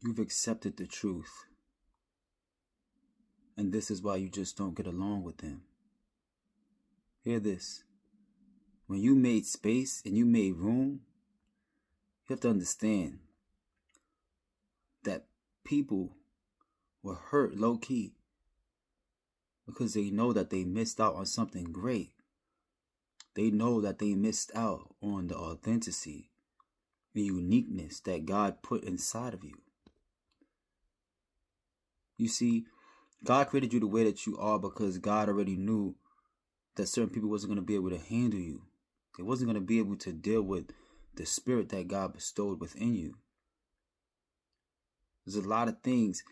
You've accepted the truth. And this is why you just don't get along with them. Hear this. When you made space and you made room, you have to understand that people were hurt low-key because they know that they missed out on something great. They know that they missed out on the authenticity, the uniqueness that God put inside of you. You see, God created you the way that you are because God already knew that certain people wasn't going to be able to handle you. They wasn't going to be able to deal with the spirit that God bestowed within you. There's a lot of things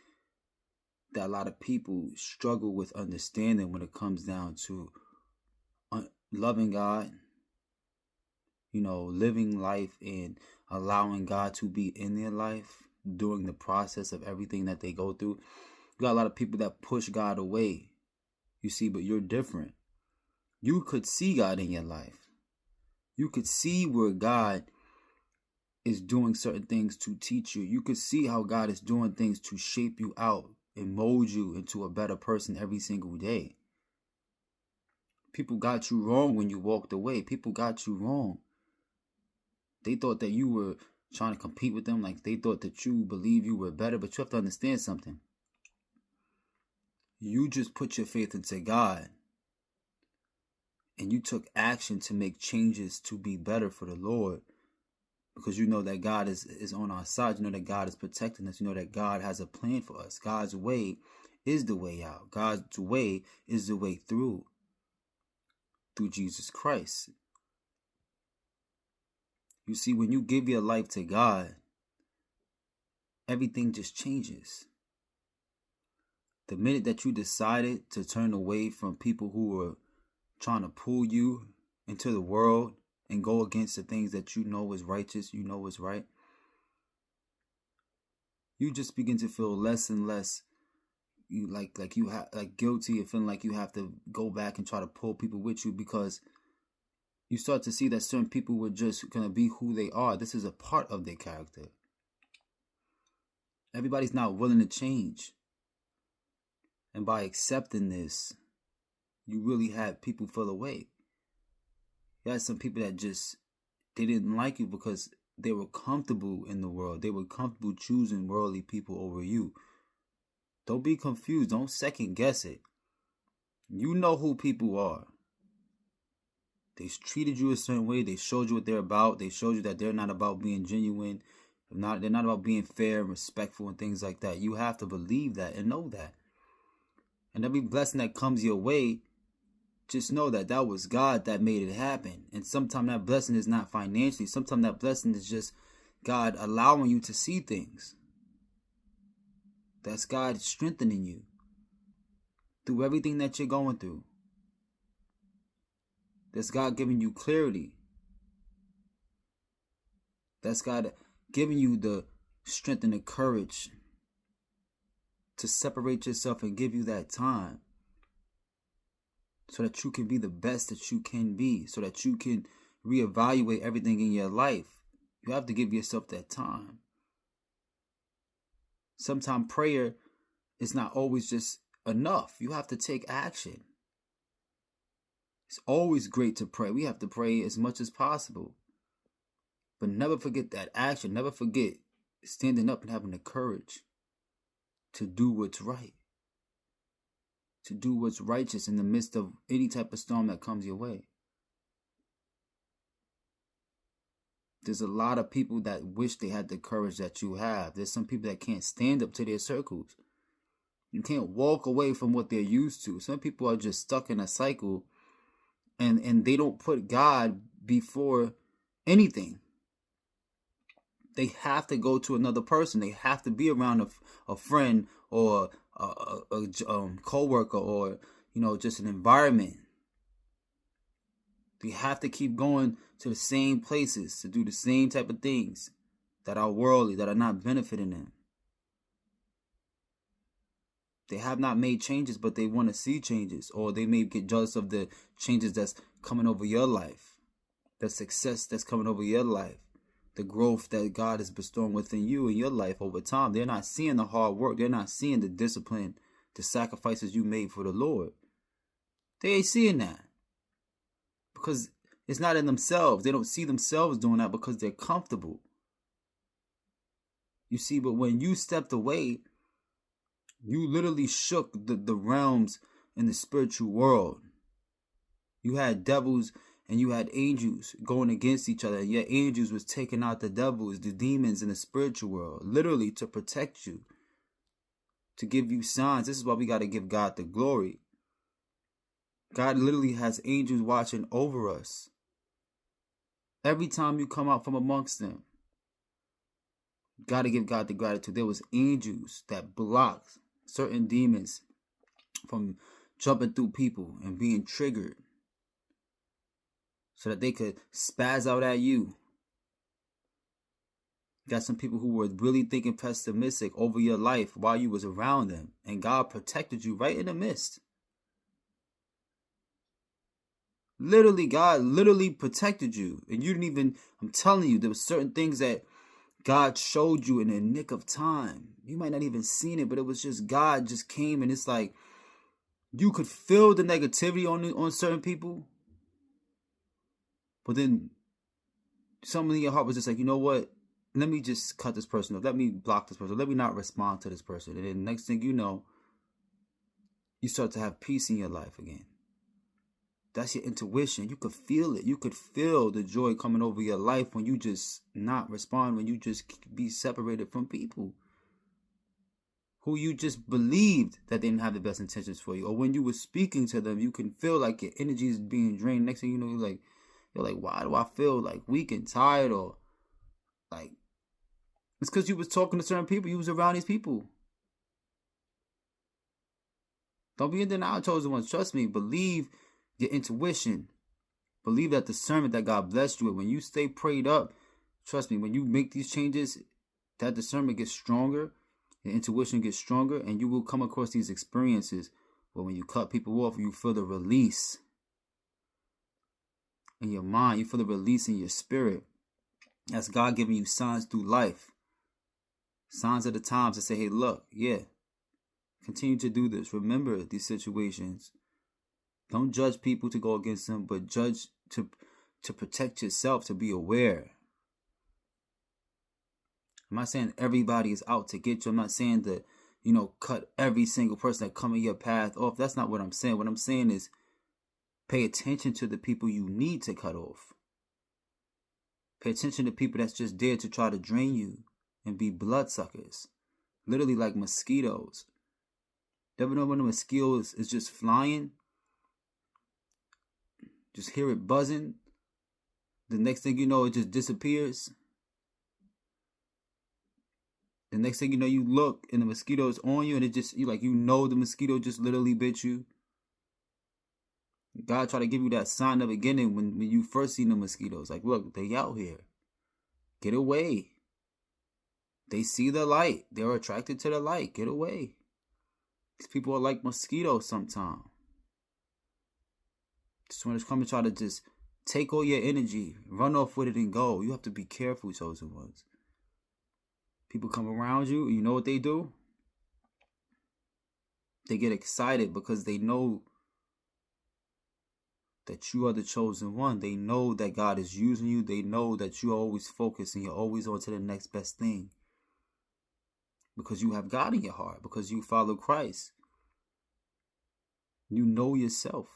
that a lot of people struggle with understanding when it comes down to loving God, living life and allowing God to be in their life during the process of everything that they go through. You got a lot of people that push God away, you see, but you're different. You could see God in your life. You could see where God is doing certain things to teach you. You could see how God is doing things to shape you out and mold you into a better person every single day. People got you wrong when you walked away. People got you wrong. They thought that you were trying to compete with them. Like they thought that you believe you were better. But you have to understand something. You just put your faith into God. And you took action to make changes to be better for the Lord. Because you know that God is on our side. You know that God is protecting us. You know that God has a plan for us. God's way is the way out. God's way is the way through Jesus Christ. You see, when you give your life to God, everything just changes. The minute that you decided to turn away from people who were trying to pull you into the world and go against the things that you know is righteous, you know is right, you just begin to feel less and less guilty and feeling like you have to go back and try to pull people with you, because you start to see that certain people were just going to be who they are. This is a part of their character. Everybody's not willing to change. And by accepting this, you really had people feel away. You had some people that they didn't like you because they were comfortable in the world. They were comfortable choosing worldly people over you. Don't be confused. Don't second guess it. You know who people are. They treated you a certain way. They showed you what they're about. They showed you that they're not about being genuine. They're not about being fair and respectful and things like that. You have to believe that and know that. And every blessing that comes your way, just know that that was God that made it happen. And sometimes that blessing is not financially. Sometimes that blessing is just God allowing you to see things. That's God strengthening you through everything that you're going through. That's God giving you clarity. That's God giving you the strength and the courage to separate yourself and give you that time so that you can be the best that you can be, so that you can reevaluate everything in your life. You have to give yourself that time. Sometimes prayer is not always just enough. You have to take action. It's always great to pray. We have to pray as much as possible. But never forget that action. Never forget standing up and having the courage to do what's right. To do what's righteous in the midst of any type of storm that comes your way. There's a lot of people that wish they had the courage that you have. There's some people that can't stand up to their circles. You can't walk away from what they're used to. Some people are just stuck in a cycle and they don't put God before anything. They have to go to another person. They have to be around a friend or a co-worker or, just an environment. They have to keep going to the same places to do the same type of things that are worldly, that are not benefiting them. They have not made changes, but they want to see changes, or they may get jealous of the changes that's coming over your life, the success that's coming over your life. the growth that God is bestowing within you in your life over time. They're not seeing the hard work. They're not seeing the discipline, the sacrifices you made for the Lord. They ain't seeing that because it's not in themselves. They don't see themselves doing that because they're comfortable. You see, but when you stepped away, you literally shook the realms in the spiritual world. You had devils and you had angels going against each other. And your angels was taking out the devils, the demons in the spiritual world, literally to protect you, to give you signs. This is why we got to give God the glory. God literally has angels watching over us. Every time you come out from amongst them, got to give God the gratitude. There was angels that blocked certain demons from jumping through people and being triggered so that they could spaz out at you. Got some people who were really thinking pessimistic over your life while you was around them, and God protected you right in the midst. Literally, God literally protected you, and you didn't even, I'm telling you, there were certain things that God showed you in the nick of time. You might not even seen it, but it was just God just came, and it's like you could feel the negativity on certain people, but then something in your heart was just like, you know what? Let me just cut this person off. Let me block this person. Let me not respond to this person. And then next thing you know, you start to have peace in your life again. That's your intuition. You could feel it. You could feel the joy coming over your life when you just not respond, when you just be separated from people who you just believed that they didn't have the best intentions for you. Or when you were speaking to them, you can feel like your energy is being drained. Next thing you know, you're like, why do I feel like weak and tired? Or like, it's because you was talking to certain people. You was around these people. Don't be in denial, chosen ones. Trust me. Believe your intuition. Believe that discernment that God blessed you with. When you stay prayed up, trust me, when you make these changes, that discernment gets stronger, your intuition gets stronger, and you will come across these experiences where when you cut people off, you feel the release in your mind. You feel the release in your spirit. That's God giving you signs through life. Signs of the times to say, hey, look, yeah, continue to do this. Remember these situations. Don't judge people to go against them, but judge to protect yourself, to be aware. I'm not saying everybody is out to get you. I'm not saying that, cut every single person that come in your path off. That's not what I'm saying. What I'm saying is pay attention to the people you need to cut off. Pay attention to people that's just there to try to drain you and be bloodsuckers. Literally like mosquitoes. You ever know when a mosquito is just flying? Just hear it buzzing. The next thing you know, it just disappears. The next thing you know, you look and the mosquito is on you, and it just, the mosquito just literally bit you. God try to give you that sign in the beginning when you first seen the mosquitoes. Like, look, they out here. Get away. They see the light. They're attracted to the light. Get away. These people are like mosquitoes sometimes. Just want to come and try to just take all your energy, run off with it and go. You have to be careful, chosen ones. People come around you, you know what they do? They get excited because they know that you are the chosen one. They know that God is using you. They know that you are always focused and you're always on to the next best thing. Because you have God in your heart. Because you follow Christ. You know yourself.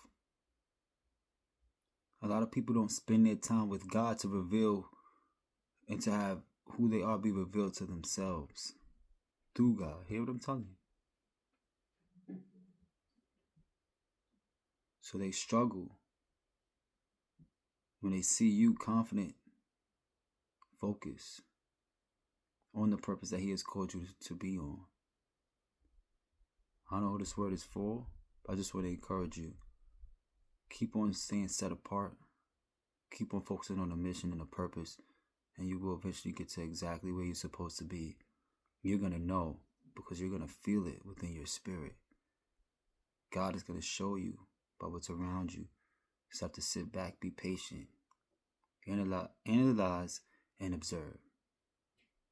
A lot of people don't spend their time with God to reveal and to have who they are be revealed to themselves through God. Hear what I'm telling you? So they struggle when they see you confident, focused on the purpose that He has called you to be on. I don't know who this word is for, but I just want to encourage you. Keep on staying set apart. Keep on focusing on the mission and the purpose, and you will eventually get to exactly where you're supposed to be. You're going to know because you're going to feel it within your spirit. God is going to show you by what's around you. You just have to sit back, be patient, analyze, and observe.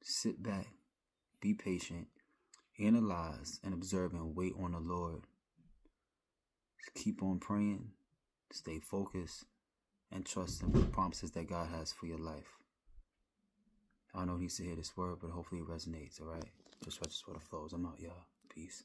Sit back, be patient, analyze and observe and wait on the Lord. Keep on praying, stay focused, and trust in the promises that God has for your life. I don't know who needs to hear this word, but hopefully it resonates, alright? JussRighteousWaterFlows. I'm out, y'all. Peace.